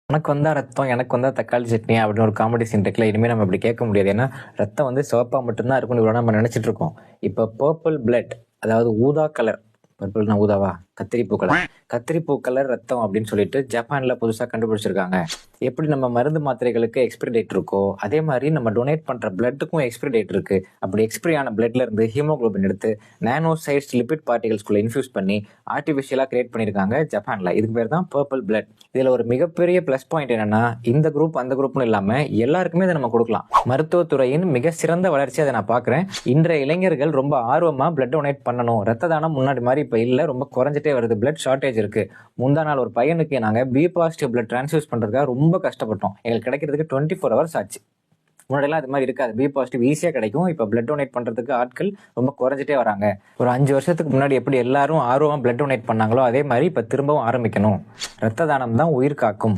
உனக்கு வந்தா ரத்தம், எனக்கு வந்தா தக்காளி சட்னி அப்படின்னு ஒரு காமெடி சீன் இருக்குல்ல. இனிமே நம்ம இப்படி கேட்க முடியாது. ஏன்னா ரத்தம் வந்து சிவப்பா மட்டும்தான் இருக்கும்னு இவ்வளவு நம்ம நினைச்சிட்டு இருக்கோம். இப்ப பர்பிள் பிளட், அதாவது ஊதா கலர். பர்பிள்னா ஊதாவா? கத்திரிப்பூ கலர். கத்திரிப்பூ கலர் ரத்தம் அப்படின்னு சொல்லிட்டு ஜப்பான்ல புதுசா கண்டுபிடிச்சிருக்காங்க. எப்படி நம்ம மருந்து மாத்திரைகளுக்கு எக்ஸ்பிரி டேட் இருக்கோ, அதே மாதிரி நம்ம டொனேட் பண்ற பிளட்டுக்கும் எக்ஸ்பிரி டேட் இருக்கு. அப்படி எக்ஸ்பிரி ஆன பிளட்ல இருந்து ஹீமோகுளோபின் எடுத்து நானோ சைஸ் லிபிட் பார்ட்டிகல்ஸ்குள்ள இன்ஃபியூஸ் பண்ணி ஆர்டிபிஷியலா கிரியேட் பண்ணிருக்காங்க ஜப்பான்ல. இதுக்கு பேர் தான் பர்பிள் பிளட். இதுல ஒரு மிகப்பெரிய பிளஸ் பாயிண்ட் என்னன்னா, இந்த குரூப் அந்த குரூப்னு இல்லாம எல்லாருக்குமே இதை நம்ம கொடுக்கலாம். மருத்துவத்துறையின் மிக சிறந்த வளர்ச்சி அதை நான் பாக்குறேன். இன்றைய இளைஞர்கள் ரொம்ப ஆர்வமா பிளட் டொனேட் பண்ணணும். ரத்த தானம் முன்னாடி மாதிரி இப்ப இல்ல, ரொம்ப குறைஞ்சிட்டே வருது. பிளட் ஷார்டேஜ் இருக்கு. முந்தா நாள் ஒரு பையனுக்கு நாங்க பி பாசிட்டிவ் பிளட் டிரான்ஸ்ஃபியூஸ் பண்றதுக்காக ரொம்ப கஷ்டப்பட்டோம். எங்களுக்கு கிடைக்கிறதுக்கு 24 ஹவர்ஸ் ஆச்சு. முன்னாடிலாம் அது மாதிரி இருக்காது. பி பாசிட்டிவ் ஈஸியா கிடைக்கும். இப்ப பிளட் டொனேட் பண்றதுக்கு ஆட்கள் ரொம்ப குறைஞ்சிட்டே வராங்க. ஒரு 5 வருஷத்துக்கு முன்னாடி எப்படி எல்லாரும் ஆர்வமா பிளட் டொனேட் பண்ணாங்களோ, அதே மாதிரி இப்ப திரும்பவும் ஆரம்பிக்கணும். ரத்த தானம் தான் உயிர் காக்கும்.